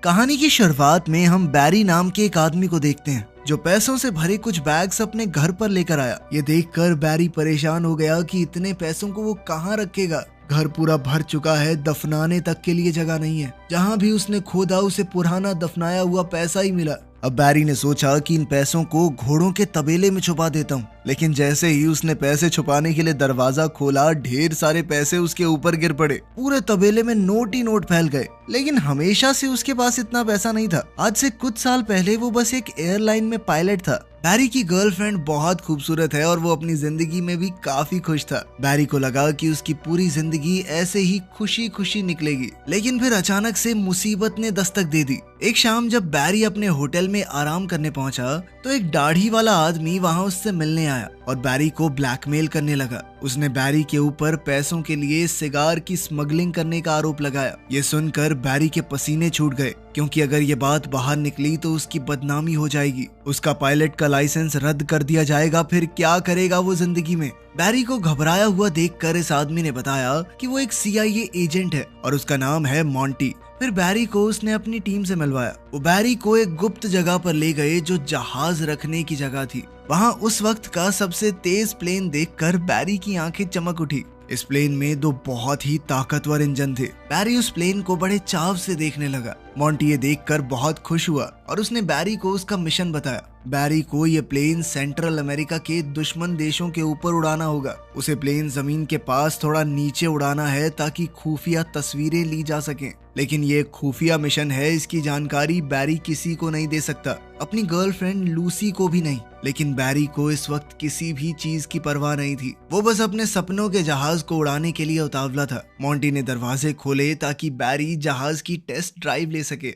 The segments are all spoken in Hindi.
कहानी की शुरुआत में हम बैरी नाम के एक आदमी को देखते हैं जो पैसों से भरे कुछ बैग्स अपने घर पर लेकर आया। ये देखकर बैरी परेशान हो गया कि इतने पैसों को वो कहाँ रखेगा। घर पूरा भर चुका है, दफनाने तक के लिए जगह नहीं है। जहाँ भी उसने खोदा उसे पुराना दफनाया हुआ पैसा ही मिला। अब बैरी ने सोचा कि इन पैसों को घोड़ों के तबेले में छुपा देता हूँ। लेकिन जैसे ही उसने पैसे छुपाने के लिए दरवाजा खोला, ढेर सारे पैसे उसके ऊपर गिर पड़े। पूरे तबेले में नोट ही नोट फैल गए। लेकिन हमेशा से उसके पास इतना पैसा नहीं था। आज से कुछ साल पहले वो बस एक एयरलाइन में पायलट था। बैरी की गर्लफ्रेंड बहुत खूबसूरत है और वो अपनी जिंदगी में भी काफी खुश था। बैरी को लगा कि उसकी पूरी जिंदगी ऐसे ही खुशी खुशी निकलेगी। लेकिन फिर अचानक से मुसीबत ने दस्तक दे दी। एक शाम जब बैरी अपने होटल में आराम करने पहुंचा तो एक दाढ़ी वाला आदमी वहां उससे मिलने आया और बैरी को ब्लैकमेल करने लगा। उसने बैरी के ऊपर पैसों के लिए सिगार की स्मगलिंग करने का आरोप लगाया। ये सुनकर बैरी के पसीने छूट गए, क्योंकि अगर ये बात बाहर निकली तो उसकी बदनामी हो जाएगी। उसका पायलट का लाइसेंस रद्द कर दिया जाएगा। फिर क्या करेगा वो जिंदगी में। बैरी को घबराया हुआ देखकर इस आदमी ने बताया कि वो एक CIA एजेंट है और उसका नाम है मॉन्टी। फिर बैरी को उसने अपनी टीम से मिलवाया। वो बैरी को एक गुप्त जगह पर ले गए जो जहाज रखने की जगह थी। वहां उस वक्त का सबसे तेज प्लेन देखकर बैरी की आंखें चमक उठी। इस प्लेन में 2 बहुत ही ताकतवर इंजन थे। बैरी उस प्लेन को बड़े चाव से देखने लगा। मॉन्टी ये देखकर बहुत खुश हुआ और उसने बैरी को उसका मिशन बताया। बैरी को ये प्लेन सेंट्रल अमेरिका के दुश्मन देशों के ऊपर उड़ाना होगा। उसे प्लेन जमीन के पास थोड़ा नीचे उड़ाना है ताकि खुफिया तस्वीरें ली जा सकें। लेकिन ये खुफिया मिशन है, इसकी जानकारी बैरी किसी को नहीं दे सकता, अपनी गर्लफ्रेंड लूसी को भी नहीं। लेकिन बैरी को इस वक्त किसी भी चीज की परवाह नहीं थी। वो बस अपने सपनों के जहाज को उड़ाने के लिए उतावला था। मॉन्टी ने दरवाजे खोले ताकि बैरी जहाज की टेस्ट ड्राइव ले सके।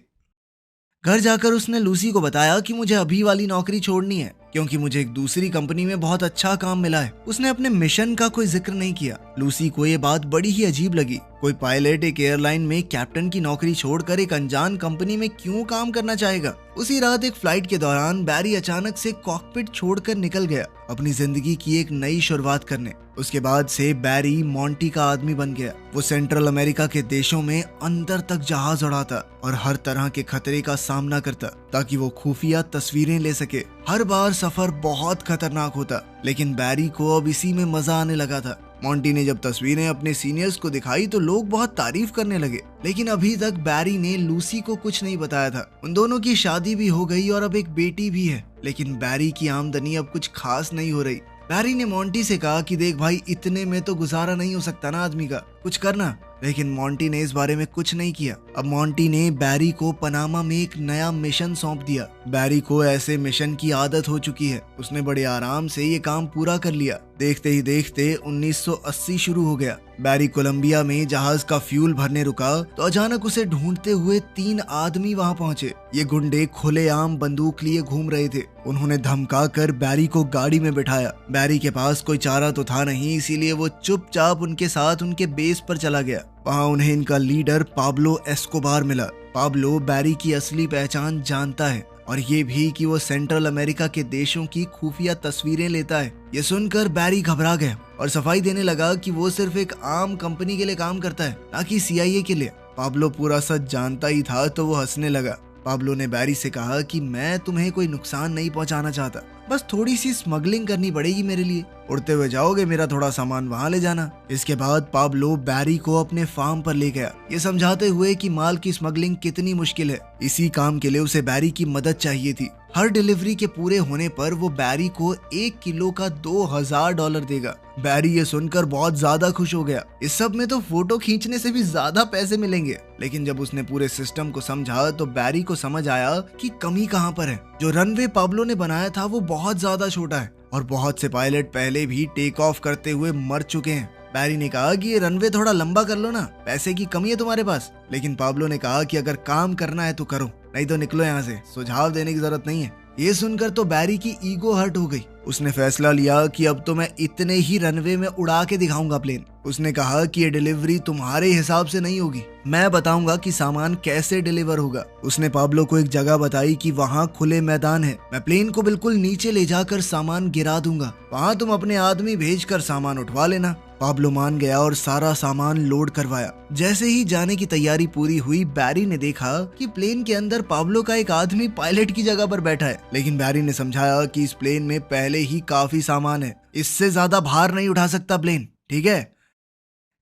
घर जाकर उसने लूसी को बताया कि मुझे अभी वाली नौकरी छोड़नी है, क्योंकि मुझे एक दूसरी कंपनी में बहुत अच्छा काम मिला है। उसने अपने मिशन का कोई जिक्र नहीं किया। लूसी को ये बात बड़ी ही अजीब लगी। कोई पायलट एक एयरलाइन में कैप्टन की नौकरी छोड़कर एक अनजान कंपनी में क्यों काम करना चाहेगा। उसी रात एक फ्लाइट के दौरान बैरी अचानक से कॉकपिट छोड़कर निकल गया अपनी जिंदगी की एक नई शुरुआत करने। उसके बाद से बैरी मॉन्टी का आदमी बन गया। वो सेंट्रल अमेरिका के देशों में अंदर तक जहाज उड़ाता और हर तरह के खतरे का सामना करता ताकि वो खुफिया तस्वीरें ले सके। हर बार सफर बहुत खतरनाक होता, लेकिन बैरी को अब इसी में मजा आने लगा था। मॉन्टी ने जब तस्वीरें अपने सीनियर्स को दिखाई तो लोग बहुत तारीफ करने लगे। लेकिन अभी तक बैरी ने लूसी को कुछ नहीं बताया था। उन दोनों की शादी भी हो गई और अब एक बेटी भी है। लेकिन बैरी की आमदनी अब कुछ खास नहीं हो रही। बैरी ने मॉन्टी से कहा कि देख भाई, इतने में तो गुजारा नहीं हो सकता ना आदमी का, कुछ करना। लेकिन मॉन्टी ने इस बारे में कुछ नहीं किया। अब मॉन्टी ने बैरी को पनामा में एक नया मिशन सौंप दिया। बैरी को ऐसे मिशन की आदत हो चुकी है। उसने बड़े आराम से ये काम पूरा कर लिया। देखते ही देखते 1980 शुरू हो गया। बैरी कोलंबिया में जहाज का फ्यूल भरने रुका तो अचानक उसे ढूंढते हुए 3 आदमी वहां पहुंचे। ये गुंडे खुलेआम बंदूक लिए घूम रहे थे। उन्होंने धमका कर बैरी को गाड़ी में बिठाया। बैरी के पास कोई चारा तो था नहीं, इसीलिए वो चुपचाप उनके साथ उनके बेस पर चला गया। वहां उन्हें इनका लीडर पाब्लो एस्कोबार मिला। पाब्लो बैरी की असली पहचान जानता है और ये भी कि वो सेंट्रल अमेरिका के देशों की खुफिया तस्वीरें लेता है। ये सुनकर बैरी घबरा गया और सफाई देने लगा कि वो सिर्फ एक आम कंपनी के लिए काम करता है, ना कि CIA के लिए। पाब्लो पूरा सच जानता ही था तो वो हंसने लगा। पाब्लो ने बैरी से कहा कि मैं तुम्हें कोई नुकसान नहीं पहुंचाना चाहता, बस थोड़ी सी स्मगलिंग करनी पड़ेगी मेरे लिए। उड़ते हुए जाओगे, मेरा थोड़ा सामान वहां ले जाना। इसके बाद पाब्लो बैरी को अपने फार्म पर ले गया, ये समझाते हुए कि माल की स्मगलिंग कितनी मुश्किल है। इसी काम के लिए उसे बैरी की मदद चाहिए थी। हर डिलीवरी के पूरे होने पर वो बैरी को 1 किलो का $2000 देगा। बैरी ये सुनकर बहुत ज्यादा खुश हो गया। इस सब में तो फोटो खींचने से भी ज्यादा पैसे मिलेंगे। लेकिन जब उसने पूरे सिस्टम को समझा तो बैरी को समझ आया कि कमी कहाँ पर है। जो रनवे पाब्लो ने बनाया था वो बहुत ज्यादा छोटा है और बहुत से पायलट पहले भी टेक ऑफ करते हुए मर चुके हैं। बैरी ने कहा कि ये रनवे थोड़ा लंबा कर लो ना, पैसे की कमी है तुम्हारे पास। लेकिन पाब्लो ने कहा कि अगर काम करना है तो करो, नहीं तो निकलो यहाँ से, सुझाव देने की जरूरत नहीं है। ये सुनकर तो बैरी की ईगो हर्ट हो गई। उसने फैसला लिया कि अब तो मैं इतने ही रनवे में उड़ा के दिखाऊंगा प्लेन। उसने कहा कि ये डिलीवरी तुम्हारे हिसाब से नहीं होगी, मैं बताऊंगा कि सामान कैसे डिलीवर होगा। उसने पाब्लो को एक जगह बताई कि वहाँ खुले मैदान है, मैं प्लेन को बिल्कुल नीचे ले जाकर सामान गिरा दूंगा, वहाँ तुम अपने आदमी भेजकर सामान उठवा लेना। पाब्लो मान गया और सारा सामान लोड करवाया। जैसे ही जाने की तैयारी पूरी हुई, बैरी ने देखा कि प्लेन के अंदर पाब्लो का एक आदमी पायलट की जगह पर बैठा है। लेकिन बैरी ने समझाया कि इस प्लेन में पहले ही काफी सामान है, इससे ज्यादा भार नहीं उठा सकता प्लेन, ठीक है,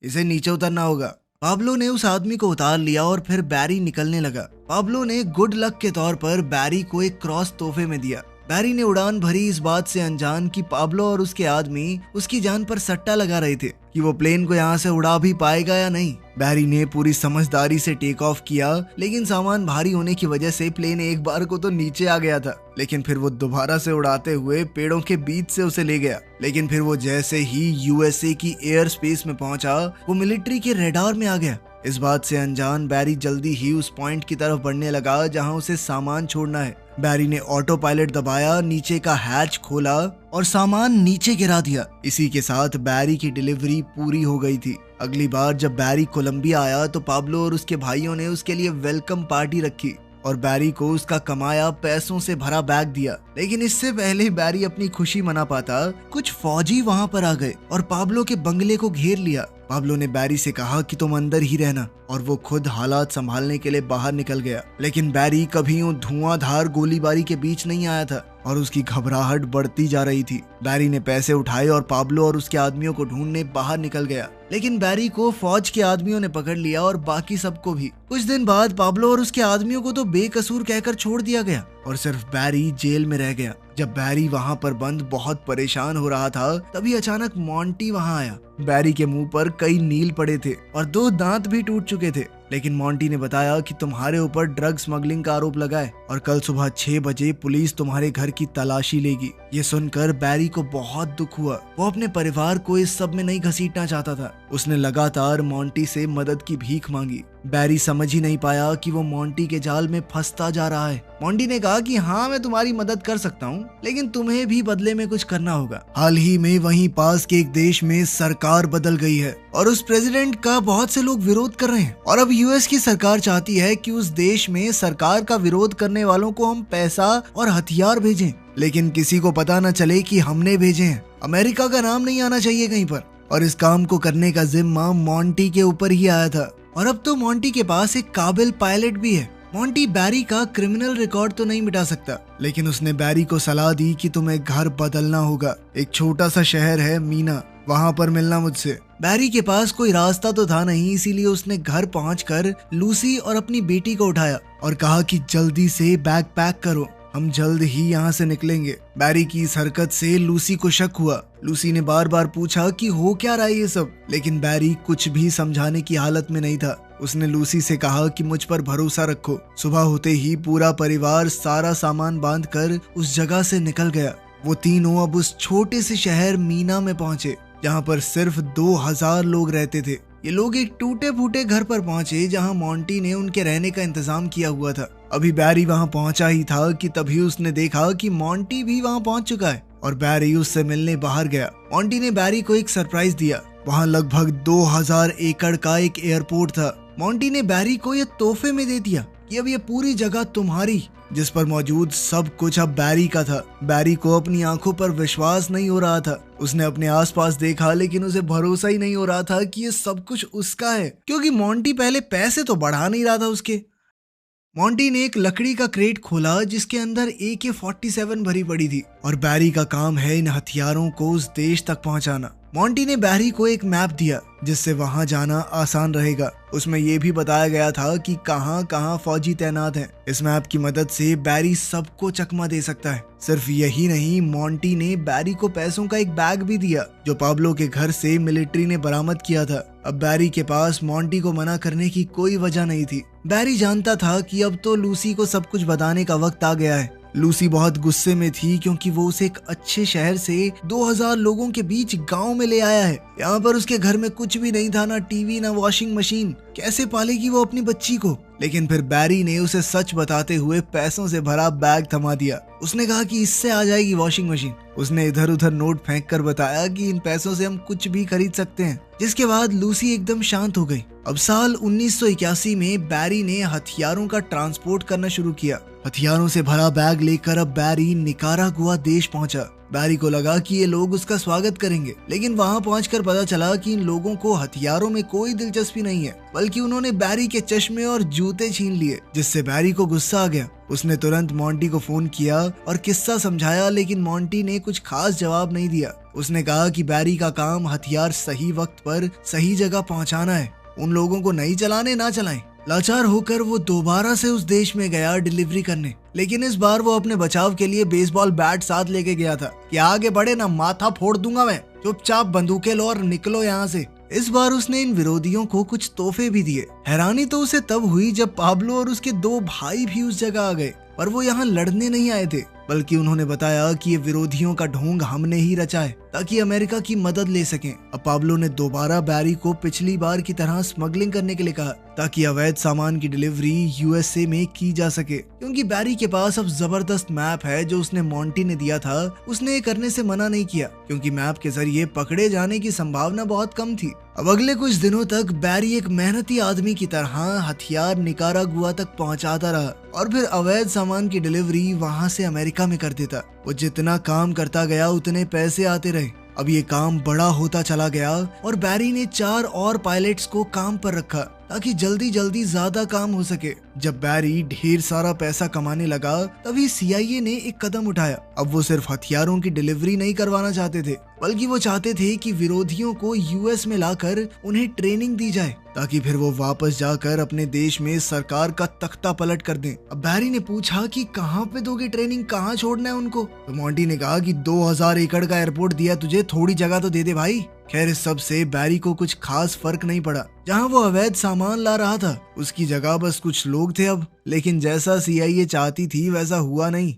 इसे नीचे उतरना होगा। पाब्लो ने उस आदमी को उतार लिया और फिर बैरी निकलने लगा। पाब्लो ने गुड लक के तौर पर बैरी को एक क्रॉस तोहफे में दिया। बैरी ने उड़ान भरी, इस बात से अनजान कि पाब्लो और उसके आदमी उसकी जान पर सट्टा लगा रहे थे कि वो प्लेन को यहाँ से उड़ा भी पाएगा या नहीं। बैरी ने पूरी समझदारी से टेक ऑफ किया, लेकिन सामान भारी होने की वजह से प्लेन एक बार को तो नीचे आ गया था, लेकिन फिर वो दोबारा से उड़ाते हुए पेड़ों के बीच से उसे ले गया। लेकिन फिर वो जैसे ही यूएसए की एयर स्पेस में पहुंचा, वो मिलिट्री के रेडार में आ गया। इस बात से अनजान बैरी जल्दी ही उस पॉइंट की तरफ बढ़ने लगा जहां उसे सामान छोड़ना है। बैरी ने ऑटो पायलट दबाया, नीचे का हैच खोला और सामान नीचे गिरा दिया। इसी के साथ बैरी की डिलीवरी पूरी हो गई थी। अगली बार जब बैरी कोलंबिया आया तो पाब्लो और उसके भाइयों ने उसके लिए वेलकम पार्टी रखी और बैरी को उसका कमाया पैसों से भरा बैग दिया। लेकिन इससे पहले बैरी अपनी खुशी मना पाता, कुछ फौजी वहां पर आ गए और पाब्लो के बंगले को घेर लिया। पाब्लो ने बैरी से कहा कि तुम अंदर ही रहना और वो खुद हालात संभालने के लिए बाहर निकल गया। लेकिन बैरी कभी यूं धुआंधार गोलीबारी के बीच नहीं आया था और उसकी घबराहट बढ़ती जा रही थी। बैरी ने पैसे उठाए और पाब्लो और उसके आदमियों को ढूंढने बाहर निकल गया। लेकिन बैरी को फौज के आदमियों ने पकड़ लिया और बाकी सबको भी। कुछ दिन बाद पाब्लो और उसके आदमियों को तो बेकसूर कहकर छोड़ दिया गया और सिर्फ बैरी जेल में रह गया। जब बैरी वहां पर बंद बहुत परेशान हो रहा था, तभी अचानक मॉन्टी वहां आया। बैरी के मुंह पर कई नील पड़े थे और 2 दांत भी टूट चुके थे। लेकिन मॉन्टी ने बताया कि तुम्हारे ऊपर ड्रग स्मगलिंग का आरोप लगा है और कल सुबह 6 बजे पुलिस तुम्हारे घर की तलाशी लेगी। ये सुनकर बैरी को बहुत दुख हुआ। वो अपने परिवार को इस सब में नहीं घसीटना चाहता था। उसने लगातार मॉन्टी से मदद की भीख मांगी। बैरी समझ ही नहीं पाया कि वो मॉन्टी के जाल में फंसता जा रहा है। मॉन्टी ने कहा कि हाँ, मैं तुम्हारी मदद कर सकता हूँ, लेकिन तुम्हें भी बदले में कुछ करना होगा। हाल ही में वहीं पास के एक देश में सरकार बदल गई है और उस प्रेसिडेंट का बहुत से लोग विरोध कर रहे हैं और अब यूएस की सरकार चाहती है कि उस देश में सरकार का विरोध करने वालों को हम पैसा और हथियार भेजें, लेकिन किसी को पता न चले कि हमने भेजे हैं। अमेरिका का नाम नहीं आना चाहिए कहीं पर। और इस काम को करने का जिम्मा मॉन्टी के ऊपर ही आया था और अब तो मॉन्टी के पास एक काबिल पायलट भी है। मॉन्टी बैरी का क्रिमिनल रिकॉर्ड तो नहीं मिटा सकता, लेकिन उसने बैरी को सलाह दी कि तुम्हें घर बदलना होगा। एक छोटा सा शहर है मीना, वहां पर मिलना मुझसे। बैरी के पास कोई रास्ता तो था नहीं, इसीलिए उसने घर पहुंचकर लूसी और अपनी बेटी को उठाया और कहा कि जल्दी से बैग पैक करो, हम जल्द ही यहाँ से निकलेंगे। बैरी की इस हरकत से लूसी को शक हुआ। लूसी ने बार बार पूछा कि हो क्या रहा है ये सब, लेकिन बैरी कुछ भी समझाने की हालत में नहीं था। उसने लूसी से कहा कि मुझ पर भरोसा रखो। सुबह होते ही पूरा परिवार सारा सामान बांधकर उस जगह से निकल गया। वो तीनों अब उस छोटे से शहर मीना में पहुंचे, जहाँ पर सिर्फ 2000 लोग रहते थे। ये लोग एक टूटे फूटे घर पर पहुंचे जहां मॉन्टी ने उनके रहने का इंतजाम किया हुआ था। अभी बैरी वहां पहुंचा ही था कि तभी उसने देखा कि मॉन्टी भी वहां पहुंच चुका है और बैरी उससे मिलने बाहर गया। मॉन्टी ने बैरी को एक सरप्राइज दिया। वहां लगभग 2000 एकड़ का एक एयरपोर्ट था। मॉन्टी ने बैरी को ये तोहफे में दे दिया कि अब ये पूरी जगह तुम्हारी, जिस पर मौजूद सब कुछ अब बैरी का था। बैरी को अपनी आंखों पर विश्वास नहीं हो रहा था। उसने अपने आसपास देखा, लेकिन उसे भरोसा ही नहीं हो रहा था कि ये सब कुछ उसका है, क्योंकि मॉन्टी पहले पैसे तो बढ़ा नहीं रहा था उसके। मॉन्टी ने एक लकड़ी का क्रेट खोला जिसके अंदर AK-47 भरी पड़ी थी और बैरी का काम है इन हथियारों को उस देश तक पहुंचाना। मॉन्टी ने बैरी को एक मैप दिया जिससे वहां जाना आसान रहेगा। उसमें यह भी बताया गया था कि कहां कहां फौजी तैनात हैं। इस मैप की मदद से बैरी सबको चकमा दे सकता है। सिर्फ यही नहीं, मॉन्टी ने बैरी को पैसों का एक बैग भी दिया जो पाब्लो के घर से मिलिट्री ने बरामद किया था। अब बैरी के पास मॉन्टी को मना करने की कोई वजह नहीं थी। बैरी जानता था कि अब तो लूसी को सब कुछ बताने का वक्त आ गया है। लूसी बहुत गुस्से में थी क्योंकि वो उसे एक अच्छे शहर से 2000 लोगों के बीच गांव में ले आया है। यहाँ पर उसके घर में कुछ भी नहीं था, ना टीवी ना वॉशिंग मशीन। कैसे पालेगी वो अपनी बच्ची को? लेकिन फिर बैरी ने उसे सच बताते हुए पैसों से भरा बैग थमा दिया। उसने कहा कि इससे आ जाएगी वॉशिंग मशीन। उसने इधर उधर नोट फेंक कर बताया कि इन पैसों से हम कुछ भी खरीद सकते हैं, जिसके बाद लूसी एकदम शांत हो गई। अब साल 1981 में बैरी ने हथियारों का ट्रांसपोर्ट करना शुरू किया। हथियारों से भरा बैग लेकर अब बैरी निकारागुआ देश पहुंचा। बैरी को लगा कि ये लोग उसका स्वागत करेंगे, लेकिन वहाँ पहुंचकर पता चला कि इन लोगों को हथियारों में कोई दिलचस्पी नहीं है, बल्कि उन्होंने बैरी के चश्मे और जूते छीन लिए, जिससे बैरी को गुस्सा आ गया। उसने तुरंत मोंटी को फोन किया और किस्सा समझाया, लेकिन मोंटी ने कुछ खास जवाब नहीं दिया। उसने कहा कि बैरी का काम हथियार सही वक्त पर सही जगह पहुंचाना है, उन लोगों को नहीं चलाने ना चलाएं। लाचार होकर वो दोबारा से उस देश में गया डिलीवरी करने, लेकिन इस बार वो अपने बचाव के लिए बेसबॉल बैट साथ लेके गया था कि आगे बढ़े ना माथा फोड़ दूंगा मैं, चुपचाप बंदूकें लो और निकलो यहाँ से। इस बार उसने इन विरोधियों को कुछ तोहफे भी दिए। हैरानी तो उसे तब हुई जब पाब्लो और उसके 2 भाई भी उस जगह आ गए, पर वो यहाँ लड़ने नहीं आए थे, बल्कि उन्होंने बताया कि ये विरोधियों का ढोंग हमने ही रचा है ताकि अमेरिका की मदद ले सकें। अब पाब्लो ने दोबारा बैरी को पिछली बार की तरह स्मगलिंग करने के लिए कहा ताकि अवैध सामान की डिलीवरी यूएसए में की जा सके, क्योंकि बैरी के पास अब जबरदस्त मैप है जो उसने मोंटी ने दिया था। उसने ये करने से मना नहीं किया क्योंकि मैप के जरिए पकड़े जाने की संभावना बहुत कम थी। अब अगले कुछ दिनों तक बैरी एक मेहनती आदमी की तरह हथियार निकारागुआ तक पहुंचाता रहा और फिर अवैध सामान की डिलीवरी वहां से अमेरिका में कर देता। वो जितना काम करता गया उतने पैसे आते रहे। अब ये काम बड़ा होता चला गया और बैरी ने 4 और पायलट्स को काम पर रखा ताकि जल्दी जल्दी ज्यादा काम हो सके। जब बैरी ढेर सारा पैसा कमाने लगा तभी सीआईए ने एक कदम उठाया। अब वो सिर्फ हथियारों की डिलीवरी नहीं करवाना चाहते थे, बल्कि वो चाहते थे कि विरोधियों को यूएस में लाकर उन्हें ट्रेनिंग दी जाए ताकि फिर वो वापस जाकर अपने देश में सरकार का तख्ता पलट कर दें। अब बैरी ने पूछा कि कहाँ पे दोगे ट्रेनिंग, कहाँ छोड़ना है उनको? तो मोंटी ने कहा कि 2000 एकड़ का एयरपोर्ट दिया तुझे, थोड़ी जगह तो दे दे भाई। खैर इस सब से बैरी को कुछ खास फर्क नहीं पड़ा। जहाँ वो अवैध सामान ला रहा था उसकी जगह बस कुछ लोग थे अब, लेकिन जैसा सीआईए चाहती थी वैसा हुआ नहीं।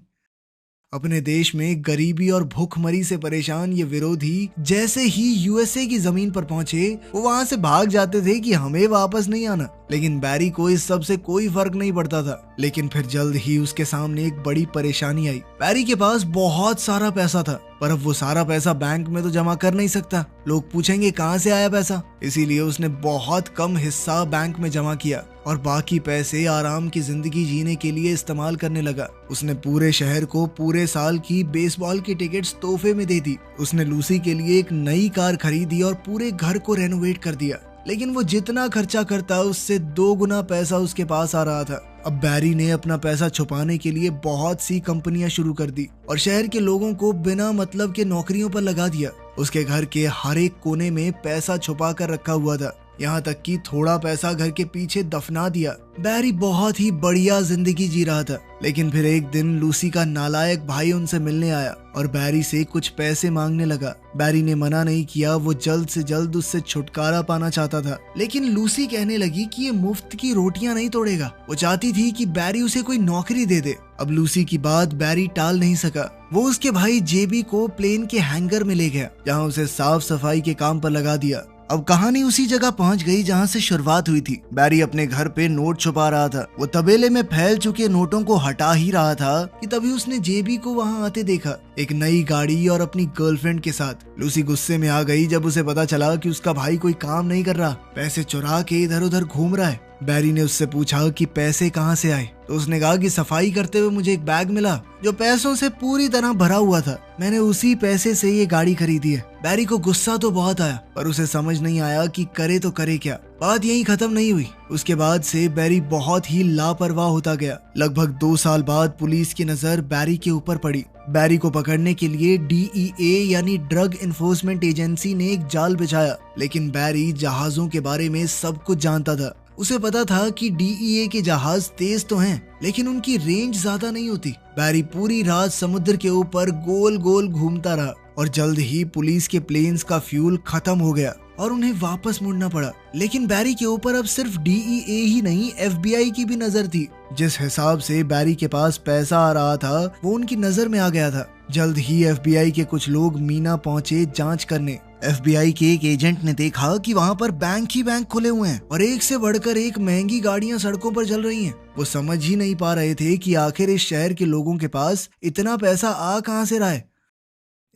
अपने देश में गरीबी और भूखमरी से परेशान ये विरोधी जैसे ही यूएसए की जमीन पर पहुंचे वो वहां से भाग जाते थे कि हमें वापस नहीं आना, लेकिन बैरी को इस सब से कोई फर्क नहीं पड़ता था। लेकिन फिर जल्द ही उसके सामने एक बड़ी परेशानी आई। बैरी के पास बहुत सारा पैसा था, पर अब वो सारा पैसा बैंक में तो जमा कर नहीं सकता, लोग पूछेंगे कहाँ से आया पैसा। इसीलिए उसने बहुत कम हिस्सा बैंक में जमा किया और बाकी पैसे आराम की जिंदगी जीने के लिए इस्तेमाल करने लगा। उसने पूरे शहर को पूरे साल की बेसबॉल की टिकट्स तोहफे में दे दी। उसने लूसी के लिए एक नई कार खरीदी और पूरे घर को रेनोवेट कर दिया, लेकिन वो जितना खर्चा करता उससे 2 गुना पैसा उसके पास आ रहा था। अब बैरी ने अपना पैसा छुपाने के लिए बहुत सी कंपनियां शुरू कर दी और शहर के लोगों को बिना मतलब के नौकरियों पर लगा दिया। उसके घर के हर एक कोने में पैसा छुपा कर रखा हुआ था, यहाँ तक कि थोड़ा पैसा घर के पीछे दफना दिया। बैरी बहुत ही बढ़िया जिंदगी जी रहा था, लेकिन फिर एक दिन लूसी का नालायक भाई उनसे मिलने आया और बैरी से कुछ पैसे मांगने लगा। बैरी ने मना नहीं किया, वो जल्द से जल्द उससे छुटकारा पाना चाहता था, लेकिन लूसी कहने लगी कि ये मुफ्त की रोटियां नहीं तोड़ेगा। वो चाहती थी कि बैरी उसे कोई नौकरी दे दे। अब लूसी की बात बैरी टाल नहीं सका। वो उसके भाई जेबी को प्लेन के हैंगर में ले गया, जहाँ उसे साफ सफाई के काम पर लगा दिया। अब कहानी उसी जगह पहुंच गई जहां से शुरुआत हुई थी। बैरी अपने घर पे नोट छुपा रहा था। वो तबेले में फैल चुके नोटों को हटा ही रहा था कि तभी उसने जेबी को वहां आते देखा, एक नई गाड़ी और अपनी गर्लफ्रेंड के साथ। लूसी गुस्से में आ गई जब उसे पता चला कि उसका भाई कोई काम नहीं कर रहा, पैसे चुरा के इधर उधर घूम रहा है। बैरी ने उससे पूछा कि पैसे कहाँ से आए, तो उसने कहा कि सफाई करते हुए मुझे एक बैग मिला जो पैसों से पूरी तरह भरा हुआ था, मैंने उसी पैसे से ये गाड़ी खरीदी है। बैरी को गुस्सा तो बहुत आया, पर उसे समझ नहीं आया कि करे तो करे क्या। बात यहीं खत्म नहीं हुई। उसके बाद से बैरी बहुत ही लापरवाह होता गया। लगभग 2 साल बाद पुलिस की नजर बैरी के ऊपर पड़ी। बैरी को पकड़ने के लिए DEA यानी ड्रग इन्फोर्समेंट एजेंसी ने एक जाल बिछाया, लेकिन बैरी जहाजों के बारे में सब कुछ जानता था। उसे पता था कि DEA के जहाज तेज तो हैं, लेकिन उनकी रेंज ज्यादा नहीं होती। बैरी पूरी रात समुद्र के ऊपर गोल गोल घूमता रहा और जल्द ही पुलिस के प्लेन्स का फ्यूल खत्म हो गया और उन्हें वापस मुड़ना पड़ा। लेकिन बैरी के ऊपर अब सिर्फ DEA ही नहीं, FBI की भी नजर थी। जिस हिसाब से बैरी के पास पैसा आ रहा था वो उनकी नजर में आ गया था। जल्द ही FBI के कुछ लोग मीना पहुंचे जांच करने। FBI के एक एजेंट ने देखा कि वहां पर बैंक ही बैंक खुले हुए हैं और एक से बढ़कर एक महंगी गाड़ियां सड़कों पर चल रही हैं। वो समझ ही नहीं पा रहे थे कि आखिर इस शहर के लोगों के पास इतना पैसा आ कहां से रहा है।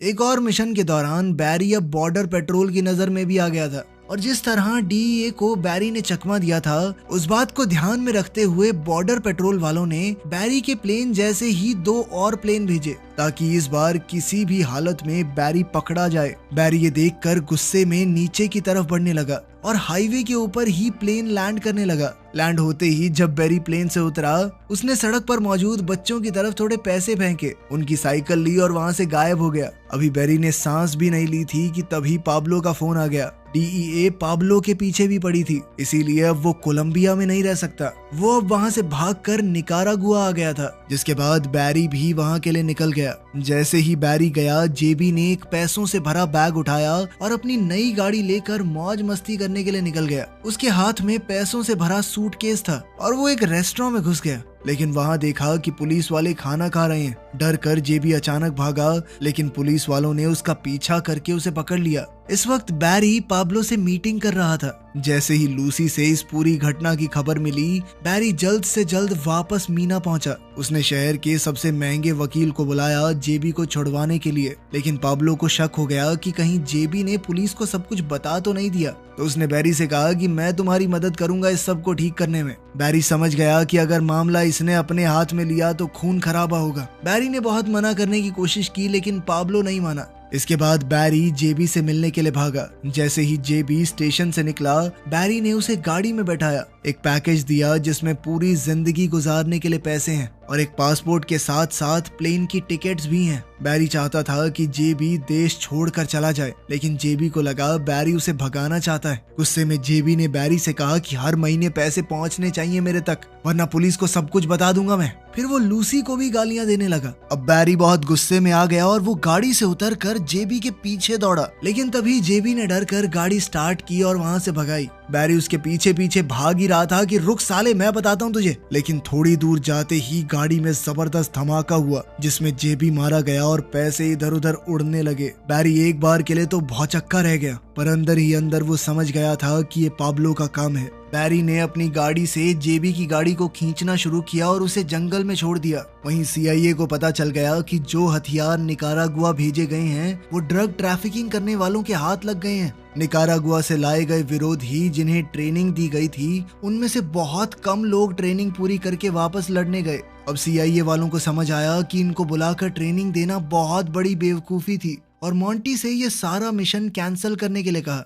एक और मिशन के दौरान बैरी अब बॉर्डर पेट्रोल की नजर में भी आ गया था। और जिस तरह डीईए को बैरी ने चकमा दिया था, उस बात को ध्यान में रखते हुए बॉर्डर पेट्रोल वालों ने बैरी के प्लेन जैसे ही 2 और प्लेन भेजे ताकि इस बार किसी भी हालत में बैरी पकड़ा जाए। बैरी ये देखकर गुस्से में नीचे की तरफ बढ़ने लगा और हाईवे के ऊपर ही प्लेन लैंड करने लगा। लैंड होते ही जब बैरी प्लेन से उतरा, उसने सड़क पर मौजूद बच्चों की तरफ थोड़े पैसे फेंके, उनकी साइकिल ली और वहां से गायब हो गया। अभी बैरी ने सांस भी नहीं ली थी कि तभी पाब्लो का फोन आ गया। डीईए पाब्लो के पीछे भी पड़ी थी, इसीलिए अब वो कोलंबिया में नहीं रह सकता। वो अब वहां से भागकर निकारागुआ आ गया था, जिसके बाद बैरी भी वहां के लिए निकल गया। जैसे ही बैरी गया, जेबी ने एक पैसों से भरा बैग उठाया और अपनी नई गाड़ी लेकर मौज मस्ती करने के लिए निकल गया। उसके हाथ में पैसों से भरा सूटकेस था और वो एक रेस्टोरेंट में घुस गया, लेकिन वहां देखा कि पुलिस वाले खाना खा रहे हैं। डर कर जेबी अचानक भागा, लेकिन पुलिस वालों ने उसका पीछा करके उसे पकड़ लिया। इस वक्त बैरी पाब्लो से मीटिंग कर रहा था। जैसे ही लूसी से इस पूरी घटना की खबर मिली, बैरी जल्द से जल्द वापस मीना पहुंचा। उसने शहर के सबसे महंगे वकील को बुलाया जेबी को छुड़वाने के लिए, लेकिन पाब्लो को शक हो गया कि कहीं जेबी ने पुलिस को सब कुछ बता तो नहीं दिया। तो उसने बैरी से कहा कि मैं तुम्हारी मदद करूंगा इस सब को ठीक करने में। बैरी समझ गया कि अगर मामला इसने अपने हाथ में लिया तो खून खराबा होगा। बैरी ने बहुत मना करने की कोशिश की, लेकिन पाब्लो नहीं माना। इसके बाद बैरी जेबी से मिलने के लिए भागा। जैसे ही जेबी स्टेशन से निकला, बैरी ने उसे गाड़ी में बैठाया, एक पैकेज दिया जिसमें पूरी जिंदगी गुजारने के लिए पैसे हैं और एक पासपोर्ट के साथ साथ प्लेन की टिकट्स भी हैं। बैरी चाहता था कि जेबी देश छोड़कर चला जाए, लेकिन जेबी को लगा बैरी उसे भगाना चाहता है। गुस्से में जेबी ने बैरी से कहा कि हर महीने पैसे पहुंचने चाहिए मेरे तक, वरना पुलिस को सब कुछ बता दूंगा मैं। फिर वो लूसी को भी गालियां देने लगा। अब बैरी बहुत गुस्से में आ गया और वो गाड़ी से उतरकर जेबी के पीछे दौड़ा, लेकिन तभी जेबी ने डर कर गाड़ी स्टार्ट की और वहां से भगाई। बैरी उसके पीछे पीछे भाग ही रहा था कि रुक साले, मैं बताता हूँ तुझे। लेकिन थोड़ी दूर जाते ही गाड़ी में जबरदस्त धमाका हुआ, जिसमें जेबी मारा गया और पैसे इधर उधर उड़ने लगे। बैरी एक बार के लिए तो भौचक्का रह गया, पर अंदर ही अंदर वो समझ गया था कि ये पाब्लो का काम है। बैरी ने अपनी गाड़ी से जेबी की गाड़ी को खींचना शुरू किया और उसे जंगल में छोड़ दिया। वहीं सीआईए को पता चल गया कि जो हथियार निकारागुआ भेजे गए हैं वो ड्रग ट्रैफिकिंग करने वालों के हाथ लग गए हैं। निकारागुआ से लाए गए विरोधी जिन्हें ट्रेनिंग दी गई थी, उनमें से बहुत कम लोग ट्रेनिंग पूरी करके वापस लड़ने गए। अब सीआईए वालों को समझ आया कि इनको बुलाकर ट्रेनिंग देना बहुत बड़ी बेवकूफी थी और मॉन्टी से ये सारा मिशन कैंसिल करने के लिए कहा।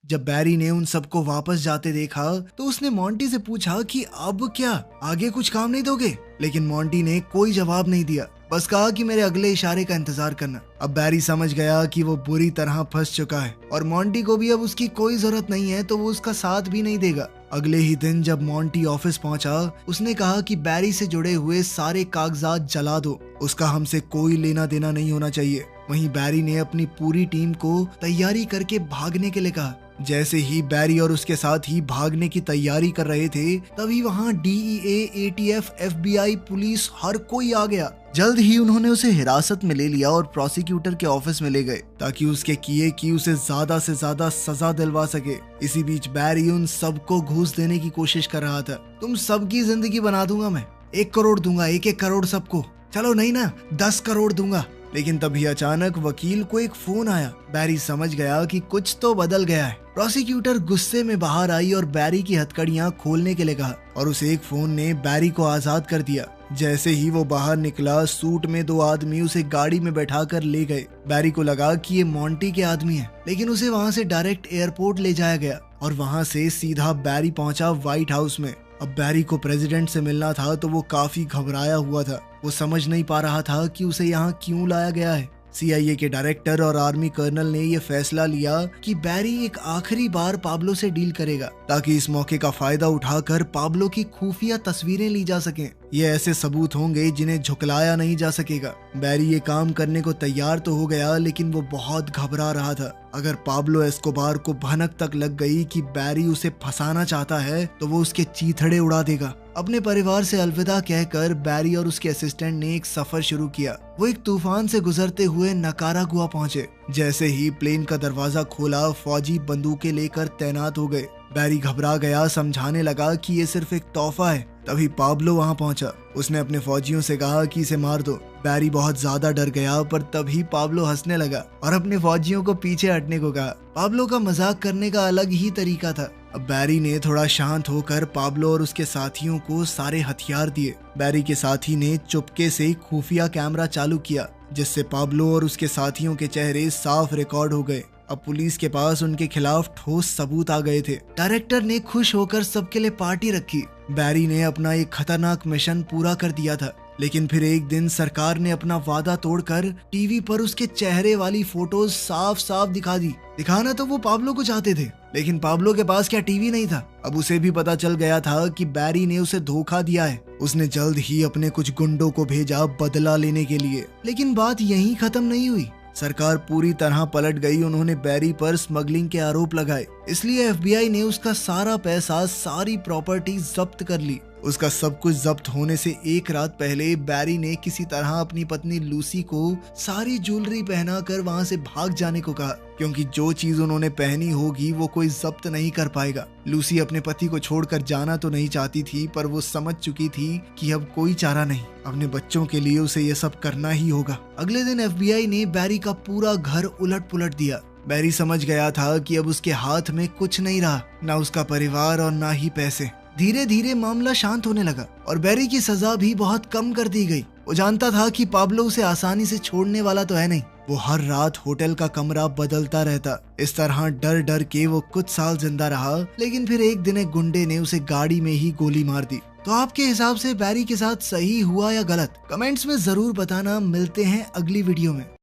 जब बैरी ने उन सबको वापस जाते देखा तो उसने मॉन्टी से पूछा कि अब क्या, आगे कुछ काम नहीं दोगे? लेकिन मॉन्टी ने कोई जवाब नहीं दिया, बस कहा कि मेरे अगले इशारे का इंतजार करना। अब बैरी समझ गया कि वो बुरी तरह फंस चुका है और मॉन्टी को भी अब उसकी कोई जरूरत नहीं है, तो वो उसका साथ भी नहीं देगा। अगले ही दिन जब मॉन्टी ऑफिस पहुंचा, उसने कहा कि बैरी से जुड़े हुए सारे कागजात जला दो, उसका हमसे कोई लेना देना नहीं होना चाहिए। वहीं बैरी ने अपनी पूरी टीम को तैयारी करके भागने के लिए कहा। जैसे ही बैरी और उसके साथ ही भागने की तैयारी कर रहे थे, तभी वहां डीईए, एटीएफ, एफबीआई, पुलिस हर कोई आ गया। जल्द ही उन्होंने उसे हिरासत में ले लिया और प्रोसिक्यूटर के ऑफिस में ले गए ताकि उसके किए की उसे ज्यादा से ज्यादा सजा दिलवा सके। इसी बीच बैरी उन सबको घूस देने की कोशिश कर रहा था। तुम सबकी जिंदगी बना दूंगा मैं, 1 करोड़ दूंगा, 1-1 करोड़ सबको, चलो नहीं ना 10 करोड़ दूंगा। लेकिन तभी अचानक वकील को एक फोन आया। बैरी समझ गया कि कुछ तो बदल गया है। प्रोसिक्यूटर गुस्से में बाहर आई और बैरी की हथकड़ियां खोलने के लिए कहा और उस एक फोन ने बैरी को आजाद कर दिया। जैसे ही वो बाहर निकला, सूट में 2 आदमी उसे गाड़ी में बैठाकर ले गए। बैरी को लगा कि ये मॉन्टी के आदमी हैं, लेकिन उसे वहां से डायरेक्ट एयरपोर्ट ले जाया गया और वहां से सीधा बैरी पहुंचा व्हाइट हाउस में। अब बैरी को प्रेसिडेंट से मिलना था तो वो काफी घबराया हुआ था। वो समझ नहीं पा रहा था कि उसे यहाँ क्यों लाया गया है। सीआईए के डायरेक्टर और आर्मी कर्नल ने यह फैसला लिया कि बैरी एक आखिरी बार पाब्लो से डील करेगा ताकि इस मौके का फायदा उठाकर पाब्लो की खुफिया तस्वीरें ली जा सकें। ये ऐसे सबूत होंगे जिन्हें झुकलाया नहीं जा सकेगा। बैरी ये काम करने को तैयार तो हो गया, लेकिन वो बहुत घबरा रहा था। अगर पाब्लो एस्कोबार को भनक तक लग गई कि बैरी उसे फंसाना चाहता है तो वो उसके चीथड़े उड़ा देगा। अपने परिवार से अलविदा कहकर बैरी और उसके असिस्टेंट ने एक सफर शुरू किया। वो एक तूफान से गुजरते हुए निकारागुआ पहुंचे। जैसे ही प्लेन का दरवाजा खोला, फौजी बंदूकें लेकर तैनात हो गए। बैरी घबरा गया, समझाने लगा कि ये सिर्फ एक तोहफा है। तभी पाब्लो वहां पहुंचा। उसने अपने फौजियों से कहा कि इसे मार दो। बैरी बहुत ज्यादा डर गया, पर तभी पाब्लो हंसने लगा और अपने फौजियों को पीछे हटने को कहा। पाब्लो का मजाक करने का अलग ही तरीका था। अब बैरी ने थोड़ा शांत होकर पाब्लो और उसके साथियों को सारे हथियार दिए। बैरी के साथी ने चुपके से खुफिया कैमरा चालू किया, जिससे पाब्लो और उसके साथियों के चेहरे साफ रिकॉर्ड हो गए। अब पुलिस के पास उनके खिलाफ ठोस सबूत आ गए थे। डायरेक्टर ने खुश होकर सबके लिए पार्टी रखी। बैरी ने अपना एक खतरनाक मिशन पूरा कर दिया था, लेकिन फिर एक दिन सरकार ने अपना वादा तोड़कर टीवी पर उसके चेहरे वाली फोटोज साफ साफ दिखा दी। दिखाना तो वो पाब्लो को चाहते थे, लेकिन पाब्लो के पास क्या टीवी नहीं था। अब उसे भी पता चल गया था कि बैरी ने उसे धोखा दिया है। उसने जल्द ही अपने कुछ गुंडों को भेजा बदला लेने के लिए, लेकिन बात यहीं खत्म नहीं हुई। सरकार पूरी तरह पलट गई। उन्होंने बैरी पर स्मगलिंग के आरोप लगाए, इसलिए एफबीआई ने उसका सारा पैसा, सारी प्रॉपर्टी जब्त कर ली। उसका सब कुछ जब्त होने से एक रात पहले बैरी ने किसी तरह अपनी पत्नी लूसी को सारी ज्वेलरी पहनाकर वहां से भाग जाने को कहा, क्योंकि जो चीज उन्होंने पहनी होगी वो कोई जब्त नहीं कर पाएगा। लूसी अपने पति को छोड़कर जाना तो नहीं चाहती थी, पर वो समझ चुकी थी कि अब कोई चारा नहीं, अपने बच्चों के लिए उसे ये सब करना ही होगा। अगले दिन एफबीआई ने बैरी का पूरा घर उलट पुलट दिया। बैरी समझ गया था कि अब उसके हाथ में कुछ नहीं रहा, ना उसका परिवार और ना ही पैसे। धीरे धीरे मामला शांत होने लगा और बैरी की सजा भी बहुत कम कर दी गई। वो जानता था कि पाब्लो उसे आसानी से छोड़ने वाला तो है नहीं। वो हर रात होटल का कमरा बदलता रहता। इस तरह डर डर के वो कुछ साल जिंदा रहा, लेकिन फिर एक दिन एक गुंडे ने उसे गाड़ी में ही गोली मार दी। तो आपके हिसाब से बैरी के साथ सही हुआ या गलत? कमेंट्स में जरूर बताना। मिलते हैं अगली वीडियो में।